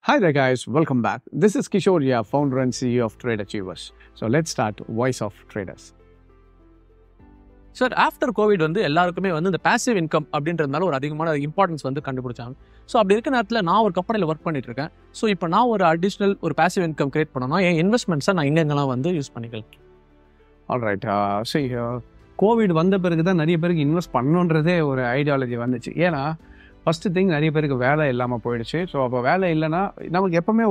Hi there guys, welcome back. This is Kishore, founder and CEO of Trade Achievers. So let's start Voice of Traders. Sir after Covid எல்லாருக்குமே இந்த passive income அப்படின்றதுனால ஒரு அதிகமான importance கண்டுபிடிச்சாங்க. So அப்படி இருக்க நேரத்தில் நான் ஒரு கம்பெனியில் ஒர்க் பண்ணிட்டு இருக்கேன். ஸோ இப்போ நான் ஒரு அடிஷ்னல் ஒரு பேசிவ் இன்கம் கிரியேட் பண்ணணும்னா என் இன்வெஸ்ட்மெண்ட்ஸை நான் எங்கெங்கெல்லாம் யூஸ் பண்ணிக்கலாம். ஆல்ரைட், சரி, கோவிட் வந்த பிறகு தான் நிறைய பேருக்கு இன்வெஸ்ட் பண்ணணுன்றதே ஒரு ஐடியாலஜி வந்துச்சு. ஏன்னா ஃபஸ்ட்டு திங், நிறைய பேருக்கு வேலை இல்லாமல் போயிடுச்சு. ஸோ அப்போ வேலை இல்லைன்னா நமக்கு எப்போவுமே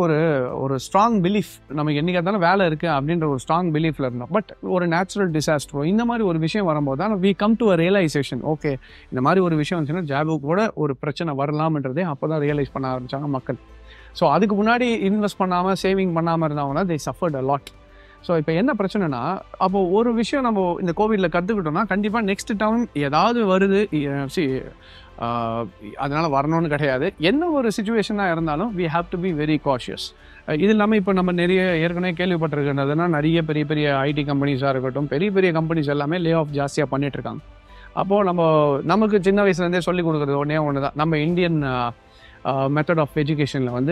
ஒரு ஸ்ட்ராங் பிலீஃப், நமக்கு என்றைக்கு இருந்தாலும் வேலை இருக்குது அப்படின்ற ஒரு ஸ்ட்ராங் பிலீஃபில் இருந்தோம். பட் ஒரு நேச்சுரல் டிசாஸ்டரோ இந்த மாதிரி ஒரு விஷயம் வரும்போது தான் we come to a realization, okay இந்த மாதிரி ஒரு விஷயம் வந்துச்சுன்னா ஜாபுக்கு கூட ஒரு பிரச்சனை வரலாம்ன்றதே அப்போ தான் ரியலைஸ் பண்ண ஆரம்பித்தாங்க மக்கள். ஸோ அதுக்கு முன்னாடி இன்வெஸ்ட் பண்ணாமல் சேவிங் பண்ணாமல் இருந்தவங்கன்னா தே சஃபர்ட் அ லாட். ஸோ இப்போ என்ன பிரச்சனைனா, அப்போது ஒரு விஷயம் நம்ம இந்த கோவிடில் கற்றுக்கிட்டோம்னா கண்டிப்பாக நெக்ஸ்ட் டைம் ஏதாவது வருது, அதனால் வரணும்னு கிடையாது. என்ன ஒரு சுச்சுவேஷனாக இருந்தாலும் we have to be very cautious. இது இல்லாமல் இப்போ நம்ம நிறைய ஏற்கனவே கேள்விப்பட்டிருக்கிறதுனா நிறைய பெரிய பெரிய ஐடி கம்பெனிஸாக இருக்கட்டும், பெரிய பெரிய கம்பெனிஸ் எல்லாமே லே ஆஃப் ஜாஸ்தியாக பண்ணிகிட்ருக்காங்க. அப்போது நமக்கு சின்ன வயசுலேருந்தே சொல்லிக் கொடுக்குறது ஒன்று தான். நம்ம இந்தியன் மெத்தட் ஆஃப் எஜுகேஷனில்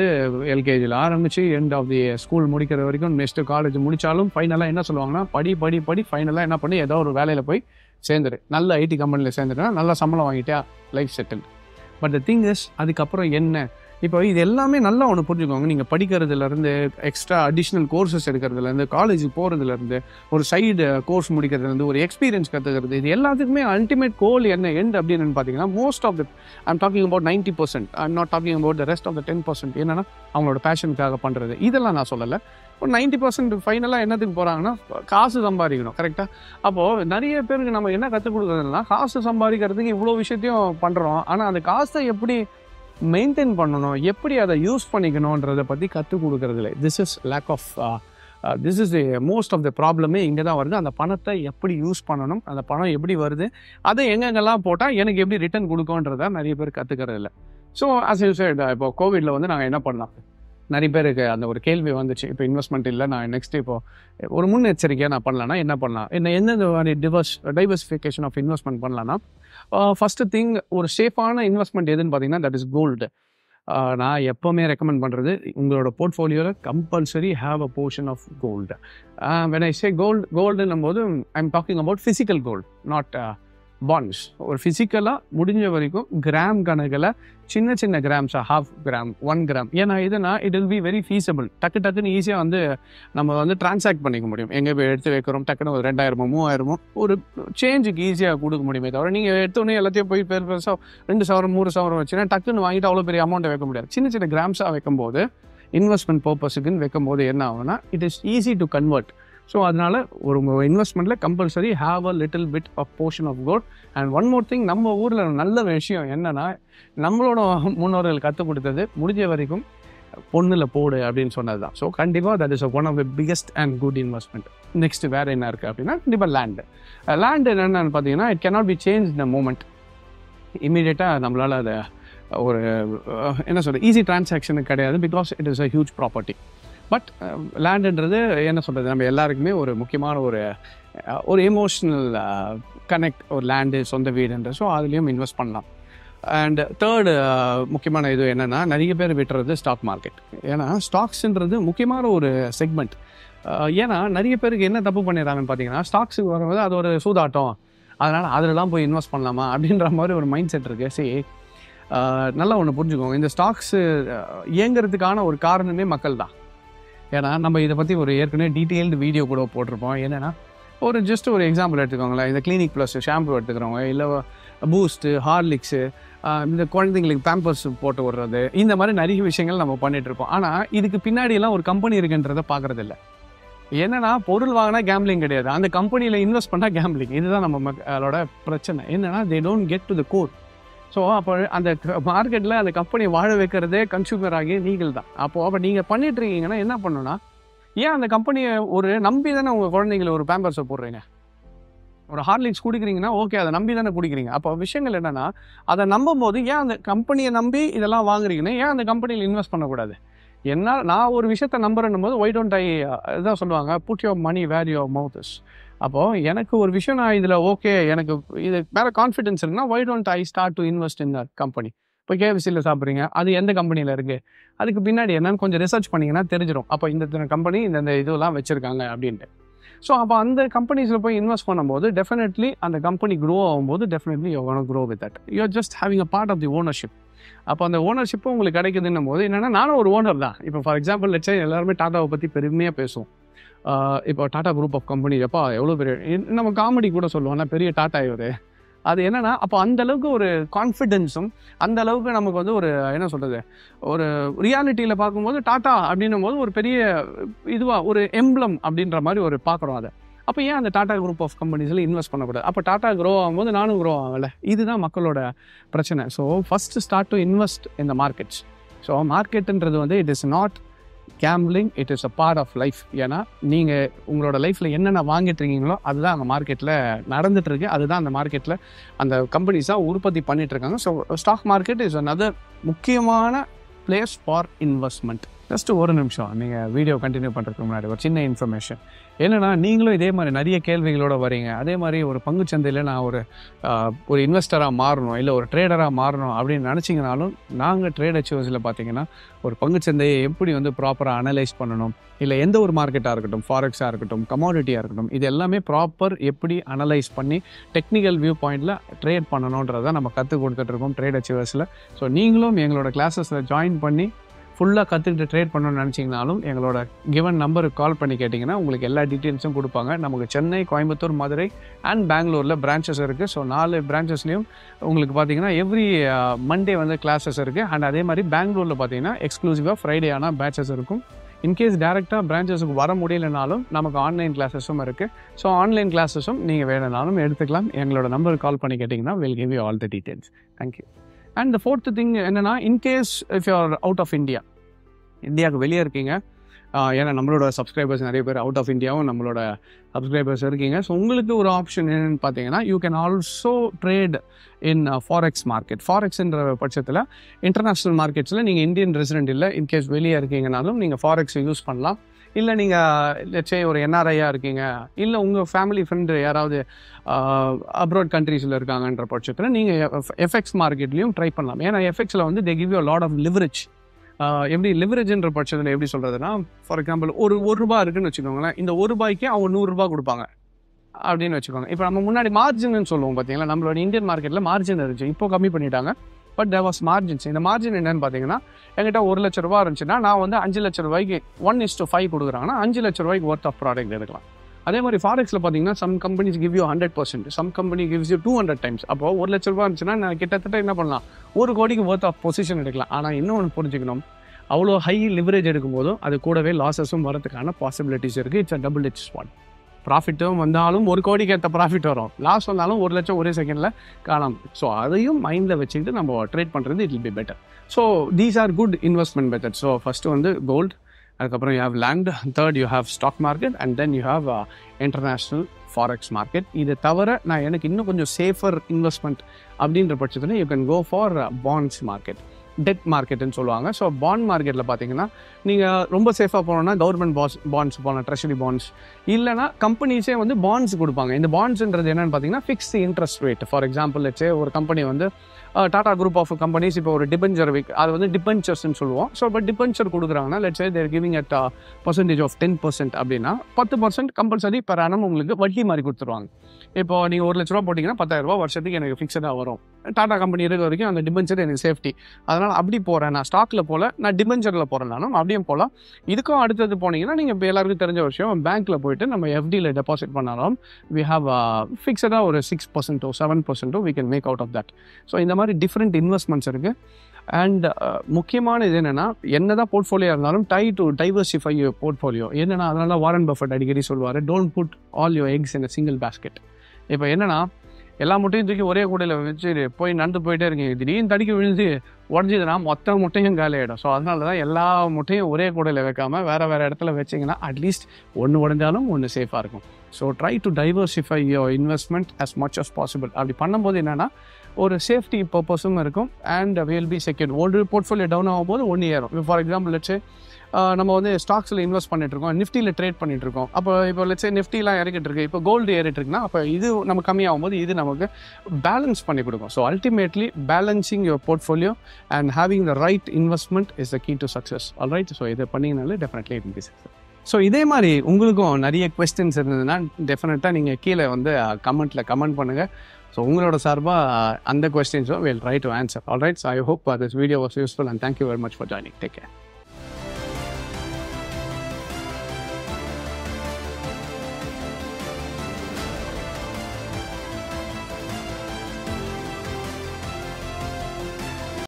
எல்கேஜியில் ஆரம்பித்து எண்ட் ஆஃப் தி ஸ்கூல் முடிக்கிற வரைக்கும், நெக்ஸ்ட்டு காலேஜ் முடித்தாலும் ஃபைனலாக என்ன சொல்லுவாங்கன்னா, படி ஃபைனலாக என்ன பண்ணி ஏதோ ஒரு வேலையில் போய் சேர்ந்துரு, நல்ல ஐடி கம்பெனியில் சேர்ந்துட்டா நல்ல சம்பளம் வாங்கிட்டா life settle. But the thing is, அதுக்கப்புறம் என்ன? இப்போ இது எல்லாமே நல்லா ஒன்று புரிஞ்சுக்கோங்க. நீங்கள் படிக்கிறதுலேருந்து, எக்ஸ்ட்ரா அடிஷ்னல் கோர்சஸ் எடுக்கிறதுலேருந்து, காலேஜுக்கு போகிறதுலேருந்து, ஒரு சைடு கோர்ஸ் முடிக்கிறதுலேருந்து, ஒரு எக்ஸ்பீரியன்ஸ் கற்றுக்கிறது, இது எல்லாத்துக்குமே அல்டிமேட் கோல் என்ன, எண்ட் அப்படின்னு பார்த்தீங்கன்னா, most of the I'm talking about 90%, I'm not talking about the rest of the 10%. என்னென்னா அவங்களோட பேஷனுக்காக பண்ணுறது, இதெல்லாம் நான் சொல்லலை. ஒரு 90% ஃபைனலாக என்னத்துக்கு போகிறாங்கன்னா, காசு சம்பாதிக்கணும். கரெக்டாக? அப்போது நிறைய பேருக்கு நம்ம என்ன கற்றுக் கொடுக்குறதுனா, காசு சம்பாதிக்கிறதுக்கு இவ்வளோ விஷயத்தையும் பண்ணுறோம், ஆனால் அந்த காசை எப்படி மெயின்டைன் பண்ணணும், எப்படி அதை யூஸ் பண்ணிக்கணுன்றதை பற்றி கற்றுக் கொடுக்குறதில்ல. This is lack of this is the most of the ப்ராப்ளமே இங்கே தான் வருது. அந்த பணத்தை எப்படி யூஸ் பண்ணணும், அந்த பணம் எப்படி வருது, அதை எங்கெங்கெல்லாம் போட்டால் எனக்கு எப்படி ரிட்டர்ன் கொடுக்கும்ன்றதை நிறைய பேர் கற்றுக்கிறது. ஸோ அஸ் யூ செட், இப்போ கோவிடில் நாங்கள் என்ன பண்ணலாம், நிறைய பேருக்கு அந்த ஒரு கேள்வி வந்துச்சு. இப்போ இன்வெஸ்ட்மெண்ட் இல்லை, நான் நெக்ஸ்ட் இப்போது ஒரு முன்னெச்சரிக்கையாக நான் பண்ணலான்னா என்ன பண்ணலாம், எந்தெந்த மாதிரி டைவர்சிஃபிகேஷன் ஆஃப் இன்வெஸ்ட்மெண்ட் பண்ணலான்னா, ஃபஸ்ட்டு திங், ஒரு சேஃபான இன்வெஸ்ட்மெண்ட் எதுன்னு பார்த்தீங்கன்னா தட் இஸ் கோல்டு. நான் எப்போவுமே ரெக்கமெண்ட் பண்ணுறது, உங்களோட போர்ட்ஃபோலியோவில் compulsory have a portion of gold. When I say கோல்டுன்னும் போது I am talking about physical gold, not bonds. ஒரு ஃபிசிக்கலாக முடிஞ்ச வரைக்கும் கிராம் கணக்கில் சின்ன சின்ன கிராம்ஸாக, 1/2 கிராம், 1 கிராம். ஏன்னா இதுனா it will be very feasible. டக்குன்னு ஈஸியாக நம்ம டிரான்சாக்ட் பண்ணிக்க முடியும். எங்கே போய் எடுத்து வைக்கிறோம், டக்குன்னு ஒரு 2000 3000 ஒரு சேஞ்சுக்கு ஈஸியாக கொடுக்க முடியுமே தவிர, நீங்கள் எடுத்தோடனே எல்லாத்தையும் போய் பெருசாக 2,000 3,000 வச்சுன்னா டக்குன்னு வாங்கிட்டு அவ்வளோ பெரிய அமௌண்ட்டை வைக்க முடியாது. சின்ன சின்ன கிராம்ஸாக வைக்கும்போது, இன்வெஸ்ட்மெண்ட் பர்பஸுக்குன்னு வைக்கும்போது என்ன ஆகுனா, it is easy to convert. So அதனால் ஒரு இன்வெஸ்ட்மெண்ட்டில் compulsory have a little bit of portion of gold. And one more thing, நம்ம ஊரில் நல்ல விஷயம் என்னென்னா, நம்மளோட முன்னோர்கள் கற்றுக் கொடுத்தது முடிஞ்ச வரைக்கும் பொண்ணில் போடு அப்படின்னு சொன்னது தான். ஸோ கண்டிப்பாக that is one of the biggest and good investment. Next வேறு என்ன இருக்குது அப்படின்னா, கண்டிப்பாக லேண்டு என்னென்னு பார்த்தீங்கன்னா, it cannot be change the moment. இமீடியட்டாக நம்மளால் அதை ஒரு என்ன சொல்கிறது, ஈஸி டிரான்சாக்ஷனுக்கு கிடையாது, because it is a huge property. But லேண்டுன்றது என்ன சொல்கிறது, நம்ம எல்லாருக்குமே ஒரு முக்கியமான ஒரு எமோஷ்னல் கனெக்ட், ஒரு லேண்டு, சொந்த வீடுன்ற. ஸோ அதுலேயும் இன்வெஸ்ட் பண்ணலாம். அண்ட் தேர்டு முக்கியமான இது என்னென்னா, நிறைய பேர் விட்டுறது ஸ்டாக் மார்க்கெட். ஏன்னா ஸ்டாக்ஸுன்றது முக்கியமான ஒரு செக்மெண்ட். ஏன்னா நிறைய பேருக்கு என்ன தப்பு பண்ணிடுறாங்கன்னு பார்த்தீங்கன்னா, ஸ்டாக்ஸுக்கு வரும்போது அது ஒரு சூதாட்டம், அதனால் அதிலலாம் போய் இன்வெஸ்ட் பண்ணலாமா அப்படின்ற மாதிரி ஒரு மைண்ட் செட் இருக்குது. சரி, நல்லா ஒன்று புரிஞ்சுக்கோங்க, இந்த ஸ்டாக்ஸு இயங்கிறதுக்கான ஒரு காரணமே மக்கள் தான். ஏன்னா நம்ம இதை பற்றி ஒரு ஏற்கனவே டீட்டெயில்டு வீடியோ கூட போட்டிருப்போம். என்னென்னா, ஜஸ்ட் ஒரு எக்ஸாம்பிள் எடுத்துக்கோங்களேன். இந்த கிளினிக் ப்ளஸ் ஷாம்பு எடுத்துக்கிறவங்க, இல்லை பூஸ்ட்டு, ஹார்லிக்ஸு, இந்த குழந்தைங்களுக்கு பேம்பர்ஸ் போட்டு விடுறது, இந்த மாதிரி நிறைய விஷயங்கள் நம்ம பண்ணிகிட்ருப்போம். ஆனால் இதுக்கு பின்னாடியெல்லாம் ஒரு கம்பெனி இருக்குன்றதை பார்க்குறதில்ல. என்னென்னா, பொருள் வாங்கினா கேம்லிங் கிடையாது, அந்த கம்பெனியில் இன்வெஸ்ட் பண்ணால் கேம்லிங். இதுதான் நம்ம மக்களோட பிரச்சனை. என்னென்னா, they don't get to the core. So அப்போ அந்த மார்க்கெட்டில் அந்த கம்பெனி வாழ வைக்கிறதே கன்சூமர் ஆகி நீங்கள் தான். அப்போ நீங்கள் பண்ணிகிட்ருக்கீங்கன்னா என்ன பண்ணணும்னா, ஏன் அந்த கம்பெனியை ஒரு நம்பி தானே உங்கள் குழந்தைங்களை ஒரு பேம்பர்ஸை போடுறீங்க, ஒரு ஹார்லிக்ஸ் குடிக்கிறீங்கன்னா ஓகே, அதை நம்பி தானே குடிக்கிறீங்க. அப்போ விஷயங்கள் என்னென்னா, அதை நம்பும் போது ஏன் அந்த கம்பெனியை நம்பி இதெல்லாம் வாங்குறீங்கன்னா, ஏன் அந்த கம்பெனியில் இன்வெஸ்ட் பண்ணக்கூடாது? என்ன, நான் ஒரு விஷயத்தை நம்புறேன்னும் போது ஒய் டோன்ட் ஐ, இதுதான் சொல்லுவாங்க, put your money where your mouth is. அப்போது எனக்கு ஒரு விஷயம், நான் இதில் ஓகே, எனக்கு இது மேலே கான்ஃபிடென்ஸ் இருக்குன்னா, why don't I start to invest in that company. இப்போ கேஎஃப்சியில் சாப்பிட்றீங்க, அது எந்த கம்பெனியில் இருக்குது, அதுக்கு பின்னாடி என்னன்னு கொஞ்சம் ரிசர்ச் பண்ணிங்கன்னா தெரிஞ்சிடும். அப்போ இந்த கம்பெனி இந்த இதெல்லாம் வச்சுருக்காங்க அப்படின்ட்டு. ஸோ அப்போ அந்த கம்பெனிஸில் போய் இன்வெஸ்ட் பண்ணும்போது டெஃபினெட்லி அந்த கம்பெனி க்ரோ ஆகும்போது definitely you want grow with that. You are just having a part of the ownership. அப்போ அந்த ஓனர்ஷிப்பும் உங்களுக்கு கிடைக்குதுன்னும் போது என்னென்னா, நானும் ஒரு ஓனர் தான். இப்போ ஃபார் எக்ஸாம்பிள் லெட்ஸ் சே எல்லாருமே டாட்டாவை பற்றி பெருமையாக பேசுவோம். இப்போ டாடா குரூப் ஆஃப் கம்பெனி எப்போ எவ்வளோ பெரிய, நம்ம காமெடி கூட சொல்லுவோம், ஆனால் பெரிய டாட்டா இவர். அது என்னென்னா, அப்போ அந்தளவுக்கு ஒரு கான்ஃபிடென்ஸும் அந்தளவுக்கு நமக்கு வந்து ஒரு என்ன சொல்கிறது, ஒரு ரியாலிட்டியில் பார்க்கும்போது டாட்டா அப்படின்னும் போது ஒரு பெரிய இதுவாக ஒரு எம்ப்ளம் அப்படின்ற மாதிரி ஒரு பார்க்குறோம் அதை. அப்போ ஏன் அந்த டாடா குரூப் ஆஃப் கம்பெனிஸில் இன்வெஸ்ட் பண்ணக்கூடாது? அப்போ டாட்டா க்ரோ ஆகும்போது நானும் க்ரோ ஆகலை. இதுதான் மக்களோட பிரச்சனை. So first start to invest in the markets. So மார்க்கெட்டுன்றது வந்து it is not gambling, it is a part of life. ஏன்னா நீங்கள் உங்களோட லைஃப்பில் என்னென்ன வாங்கிட்டு இருக்கீங்களோ அதுதான் அந்த மார்க்கெட்டில் நடந்துகிட்ருக்கு. அதுதான் அந்த மார்க்கெட்டில் அந்த கம்பெனிஸாக உற்பத்தி பண்ணிகிட்ருக்காங்க. So stock market is another முக்கியமான பிளேஸ் ஃபார் இன்வெஸ்ட்மெண்ட். ஜஸ்ட்டு ஒரு நிமிஷம் நீங்கள் வீடியோ கண்டினியூ பண்ணுறதுக்கு முன்னாடி ஒரு சின்ன இன்ஃபர்மேஷன் என்னென்னா, நீங்களும் இதே மாதிரி நிறைய கேள்விகளோடு வரீங்க. அதே மாதிரி ஒரு பங்குச்சந்தையில் நான் ஒரு இன்வெஸ்டராக மாறணும், இல்லை ஒரு ட்ரேடராக மாறணும் அப்படின்னு நினச்சிங்கனாலும், நாங்கள் ட்ரேட் அச்சீவர்ஸில் பார்த்தீங்கன்னா ஒரு பங்குச்சந்தையை எப்படி வந்து ப்ராப்பராக அனலைஸ் பண்ணணும், இல்லை எந்த ஒரு மார்க்கெட்டாக இருக்கட்டும், ஃபாரெக்ஸாக இருக்கட்டும், கமாடிட்டியாக இருக்கட்டும், இது எல்லாமே ப்ராப்பர் எப்படி அனலைஸ் பண்ணி டெக்னிக்கல் வியூ பாயிண்டில் ட்ரேட் பண்ணணுன்றதை நம்ம கற்றுக் கொடுத்துட்ருக்கோம் ட்ரேட் அச்சீவர்ஸில். ஸோ நீங்களும் எங்களோட கிளாஸஸில் ஜாயின் பண்ணி ஃபுல்லாக கற்றுக்கிட்டு ட்ரேட் பண்ணணும்னு நினச்சிங்கனாலும் எங்களோட கிவன் நம்பருக்கு கால் பண்ணி கேட்டிங்கன்னா உங்களுக்கு எல்லா டீட்டெயில்ஸும் கொடுப்பாங்க. நமக்கு சென்னை, கோயம்புத்தூர், மதுரை அண்ட் பெங்களூரில் பிரான்ச்சஸ் இருக்குது. ஸோ 4 பிரான்ச்சஸ்லேயும் உங்களுக்கு பார்த்தீங்கன்னா எவ்ரி மண்டே வந்து கிளாஸஸ் இருக்குது. அண்ட் அதே மாதிரி பெங்களூரில் பார்த்தீங்கன்னா எக்ஸ்க்ளூசிவாக ஃப்ரைடே ஆனால் பேட்சஸ் இருக்கும். இன்கேஸ் டேரெக்டாக பிரான்ச்சஸுக்கு வர முடியலனாலும் நமக்கு ஆன்லைன் கிளாஸஸும் இருக்குது. ஸோ ஆன்லைன் கிளாஸஸும் நீங்கள் வேணுனாலும் எடுத்துக்கலாம். எங்களோட நம்பருக்கு கால் பண்ணி கேட்டிங்கன்னா will give you all the details. Thank you. And the fourth thing என்னென்னா, in case if you are out of India, இந்தியாவுக்கு வெளியே இருக்கீங்க, ஏன்னா நம்மளோட சப்ஸ்கிரைபர்ஸ் நிறைய பேர் அவுட் ஆஃப் இந்தியாவும் நம்மளோட சப்ஸ்கிரைபர்ஸ் இருக்கீங்க. ஸோ உங்களுக்கு ஒரு ஆப்ஷன் என்னென்னு பார்த்தீங்கன்னா, you can also trade in forex market. ஃபாரெக்ஸ்ன்ற பட்சத்தில் இன்டர்நேஷ்னல் மார்க்கெட்ஸில் நீங்கள் இந்தியன் ரெசிடென்ட் இல்லை, இன்கேஸ் வெளியே இருக்கீங்கனாலும் நீங்கள் ஃபாரெக்ஸை யூஸ் பண்ணலாம். இல்லை நீங்கள் லெட்ஸ் சே ஒரு என்ஆர்ஐயாக இருக்கீங்க, இல்லை உங்கள் ஃபேமிலி ஃப்ரெண்டு யாராவது அப்ராட் கண்ட்ரீஸில் இருக்காங்கன்ற பட்சத்தில் நீங்கள் எஃப்எக்ஸ் மார்க்கெட்லேயும் ட்ரை பண்ணலாம். ஏன்னா எஃப்எக்ஸில் வந்து they give you lot of leverage. எப்படி லிவரேஜ்ன்ற பட்சத்தில் எப்படி சொல்கிறதுனா, ஃபார் எக்ஸாம்பிள் ஒரு ரூபா இருக்குன்னு வச்சுக்கோங்களேன், இந்த ₹1 அவங்க ₹100 கொடுப்பாங்க அப்படின்னு வச்சுக்கோங்க. இப்போ நம்ம முன்னாடி மார்ஜின்னு சொல்லுவோம் பார்த்தீங்களா, நம்மளோட இந்தியன் மார்க்கெட்டில் மார்ஜின் இருந்துச்சு, இப்போ கம்மி பண்ணிட்டாங்க. But there was margins. இந்த மார்ஜின் என்னன்னு பார்த்தீங்கன்னா, என்கிட்ட ₹1,00,000 இருந்துச்சுன்னா நான் வந்து ₹5,00,000 1:5 கொடுக்குறாங்கன்னா ₹5,00,000 ஒர்த் ஆஃப் ப்ராடக்ட் எடுக்கலாம். அதே மாதிரி ஃபாரெக்ஸில் பார்த்தீங்கன்னா some companies give you 100%, some company gives you 200 times. அப்போ ₹1,00,000 இருந்துச்சுன்னா நான் கிட்டத்தட்ட என்ன பண்ணலாம், ₹1,00,00,000 ஒர்த் ஆஃப் பொசிஷன் எடுக்கலாம். ஆனால் இன்னொன்று புரிஞ்சுக்கணும், அவ்வளோ ஹை லிவரேஜ் எடுக்கும்போதும் அது கூடவே லாஸஸும் வரதுக்கான பாசிபிலிட்டிஸ் இருக்குது. It's a double edge sword. ப்ராஃபிட்டும் வந்தாலும் ₹1,00,00,000 ஏற்ற ப்ராஃபிட் வரும், லாஸ் வந்தாலும் ₹1,00,000 ஒரே செகண்டில் காணாம. ஸோ அதையும் மைண்டில் வச்சுக்கிட்டு நம்ம ட்ரேட் பண்ணுறது it will be better. So these are good investment method. So first வந்து கோல்டு, அதுக்கப்புறம் you have land, third you have stock market, and then you have international forex market. இதை தவிர நான் எனக்கு இன்னும் கொஞ்சம் சேஃபர் இன்வெஸ்ட்மெண்ட் அப்படின்ற பட்சத்தில் you can go for bonds market, debt மார்க்கெட்டுன்னு சொல்லுவாங்க. ஸோ பாண்ட் மார்க்கெட்டில் பார்த்தீங்கன்னா நீங்கள் ரொம்ப சேஃபாக போனோன்னா கவர்மெண்ட் பாண்ட்ஸ் போகலாம், ட்ரெஷரி பாண்ட்ஸ், இல்லைனா கம்பெனிஸே வந்து பாண்ட்ஸ் கொடுப்பாங்க. இந்த பாண்ட்ஸ்ன்றது என்னென்னு பார்த்தீங்கன்னா fix interest rate. For example let's ஒரு கம்பெனி வந்து டாடா குரூப் ஆஃப் கம்பெனிஸ் இப்போ ஒரு டிபெஞ்சர் அது வந்து டிபெஞ்சர்ஸ்ன்னு சொல்லுவோம். ஸோ இப்போ டிபெஞ்சர் கொடுக்குறாங்கன்னா let's they're giving at percentage of 10%. அப்படின்னா 10% கம்பல்சரி பெர் ஆனம் உங்களுக்கு வட்டி மாதிரி கொடுத்துருவாங்க. இப்போ நீங்கள் ₹1,00,000 போட்டிங்கன்னா ₹10,000 வருஷத்துக்கு எனக்கு ஃபிக்ஸடாக வரும். டாடா கம்பெனி இருக்க வரைக்கும் அந்த டிபெஞ்சர் எனக்கு சேஃப்டி. அதனால் அப்படி போகிறேன், நான் ஸ்டாக்கில் போகல, நான் டிபெஞ்சரில் போகிறேன்னாலும் அப்படியும் போகலாம். இதுக்கும் அடுத்தது போனீங்கன்னா நீங்கள் இப்போ எல்லாருக்கும் தெரிஞ்ச விஷயம், பேங்க்கில் போயிட்டு நம்ம எஃப்டியில் டெபாசிட் பண்ணாலும் வி ஹாவ் ஃபிக்ஸடாக ஒரு 6% 7% we can make out of that. So இந்த மாதிரி டிஃப்ரெண்ட் இன்வெஸ்ட்மெண்ட்ஸ் இருக்குது. அண்ட் முக்கியமான இது என்னென்னா, என்ன தான் போர்ட்ஃபோலியோ இருந்தாலும் டைவர்சிஃபை யுவர் போர்ட்ஃபோலியோ. என்னென்னா அதனால வாரன் பஃபெட் அடிக்கடி சொல்லுவார், don't put all your eggs in a single basket. இப்போ என்னென்னா எல்லா முட்டையும் தூக்கி ஒரே கூடையில் வச்சு போய் நடந்து போயிட்டே இருக்கீங்க, திடீர்னு தடிக்க விழுந்து உடஞ்சிதுன்னா மொத்த முட்டையும் காலி ஆகிடும். ஸோ அதனால தான் எல்லா முட்டையும் ஒரே கூடையில் வைக்காமல் வேறு இடத்துல வச்சிங்கன்னா அட்லீஸ்ட் ஒன்று உடஞ்சாலும் ஒன்று சேஃபாக இருக்கும். So try to diversify your investment as much as possible. அப்படி பண்ணும்போது என்னென்னா ஒரு சேஃப்டி பர்பஸும் இருக்கும் அண்ட் வில் பி செக்யூர்ட். ஒரு போர்ட்ஃபோலியோ டவுன் ஆகும்போது 1 ஏறும். இப்போ ஃபார் எக்ஸாம்பிள் லெட்ஸே நம்ம வந்து ஸ்டாக்ஸில் இன்வெஸ்ட் பண்ணிட்டு இருக்கோம், நிஃப்டியில் ட்ரேட் பண்ணிட்டு இருக்கோம். இப்போ லெட்ஸே நிஃப்டிலாம் இறக்கிட்டு இருக்கு, இப்போ கோல்டு ஏறிட்டு இருக்குன்னா அப்போ இது நம்ம கம்மியாகும்போது இது நமக்கு பேலன்ஸ் பண்ணி கொடுக்கும். So ultimately balancing your portfolio and having the right investment is the key to success. Alright, so இதை பண்ணிங்கனாலே definitely it will be success. So இதே மாதிரி உங்களுக்கும் நிறைய கொஸ்டின்ஸ் இருந்ததுன்னா டெஃபினட்டாக நீங்கள் கீழே வந்து கமெண்ட் பண்ணுங்கள். ஸோ உங்களோட சார்பாக அந்த கொஸ்டின்ஸும் will try to answer. Alright, so I hope this video was useful and thank you very much for joining. Take care.